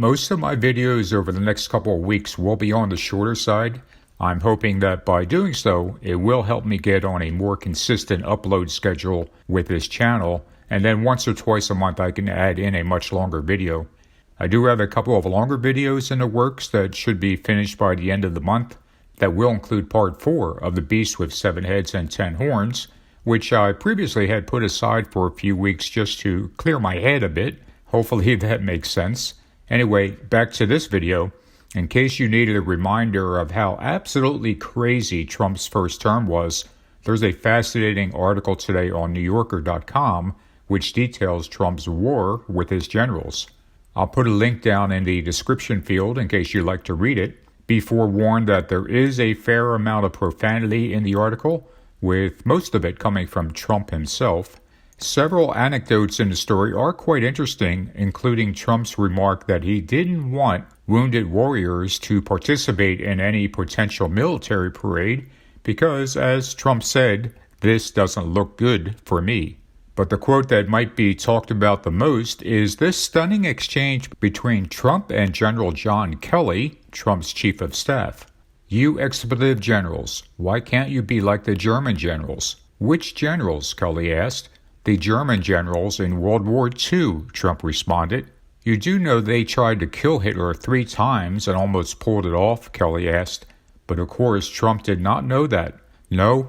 Most of my videos over the next couple of weeks will be on the shorter side. I'm hoping that by doing so, it will help me get on a more consistent upload schedule with this channel, and then once or twice a month I can add in a much longer video. I do have a couple of longer videos in the works that should be finished by the end of the month that will include part 4 of the beast with 7 heads and 10 horns, which I previously had put aside for a few weeks just to clear my head a bit. Hopefully that makes sense. Anyway, back to this video. In case you needed a reminder of how absolutely crazy Trump's first term was, there's a fascinating article today on NewYorker.com which details Trump's war with his generals. I'll put a link down in the description field in case you'd like to read it. Be forewarned that there is a fair amount of profanity in the article, with most of it coming from Trump himself. Several anecdotes in the story are quite interesting, including Trump's remark that he didn't want wounded warriors to participate in any potential military parade because, as Trump said, this doesn't look good for me. But the quote that might be talked about the most is this stunning exchange between Trump and General John Kelly, Trump's chief of staff. "You expletive generals, why can't you be like the German generals?" "Which generals?" Kelly asked. "The German generals in World War II, Trump responded. "You do know they tried to kill Hitler 3 times and almost pulled it off?" Kelly asked. But of course Trump did not know that. No,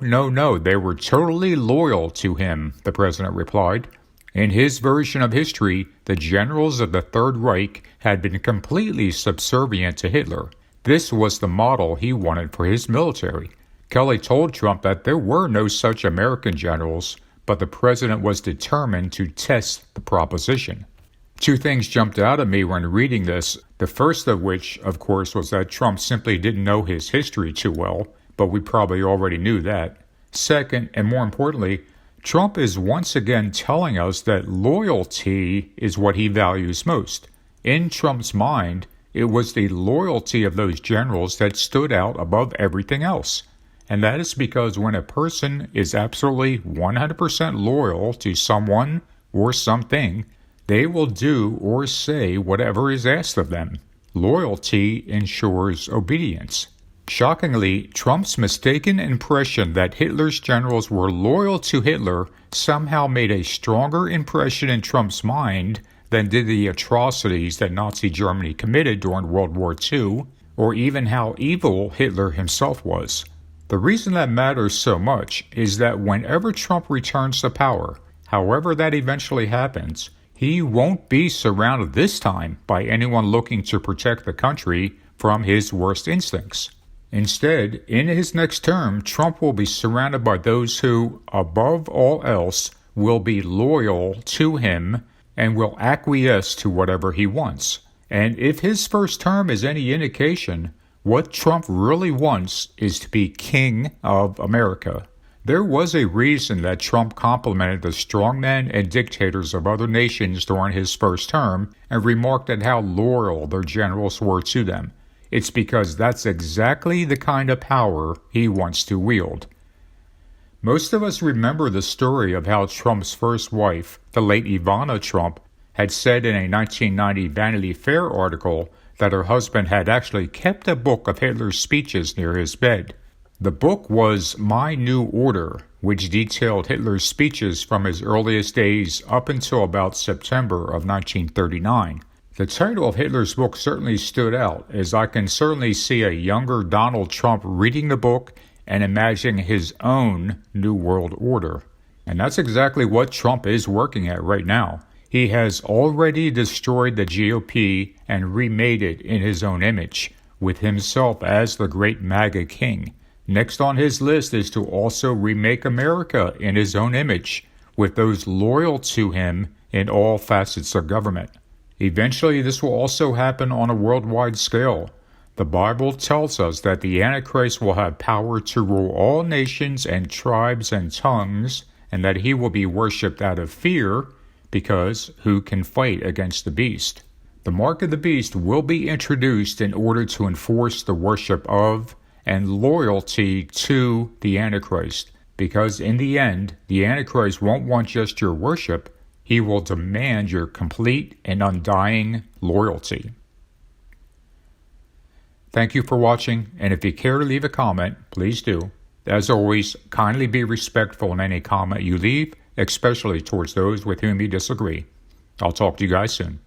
they were totally loyal to him, the president replied. In his version of history, the generals of the Third Reich had been completely subservient to Hitler. This was the model he wanted for his military. Kelly told Trump that there were no such American generals, but the president was determined to test the proposition. 2 things jumped out at me when reading this, the first of which, of course, was that Trump simply didn't know his history too well, but we probably already knew that. Second, and more importantly, Trump is once again telling us that loyalty is what he values most. In Trump's mind, it was the loyalty of those generals that stood out above everything else. And that is because when a person is absolutely 100% loyal to someone or something, they will do or say whatever is asked of them. Loyalty ensures obedience. Shockingly, Trump's mistaken impression that Hitler's generals were loyal to Hitler somehow made a stronger impression in Trump's mind than did the atrocities that Nazi Germany committed during World War II, or even how evil Hitler himself was. The reason that matters so much is that whenever Trump returns to power, however that eventually happens, he won't be surrounded this time by anyone looking to protect the country from his worst instincts. Instead, in his next term, Trump will be surrounded by those who, above all else, will be loyal to him and will acquiesce to whatever he wants. And if his first term is any indication, what Trump really wants is to be king of America. There was a reason that Trump complimented the strongmen and dictators of other nations during his first term and remarked at how loyal their generals were to them. It's because that's exactly the kind of power he wants to wield. Most of us remember the story of how Trump's first wife, the late Ivana Trump, had said in a 1990 Vanity Fair article that her husband had actually kept a book of Hitler's speeches near his bed. The book was My New Order, which detailed Hitler's speeches from his earliest days up until about September of 1939. The title of Hitler's book certainly stood out, as I can certainly see a younger Donald Trump reading the book and imagining his own New World Order. And that's exactly what Trump is working at right now. He has already destroyed the GOP and remade it in his own image, with himself as the great MAGA king. Next on his list is to also remake America in his own image, with those loyal to him in all facets of government. Eventually, this will also happen on a worldwide scale. The Bible tells us that the Antichrist will have power to rule all nations and tribes and tongues, and that he will be worshipped out of fear, because who can fight against the beast? The mark of the beast will be introduced in order to enforce the worship of and loyalty to the Antichrist, because in the end, the Antichrist won't want just your worship, he will demand your complete and undying loyalty. Thank you for watching, and if you care to leave a comment, please do. As always, kindly be respectful in any comment you leave, especially towards those with whom you disagree. I'll talk to you guys soon.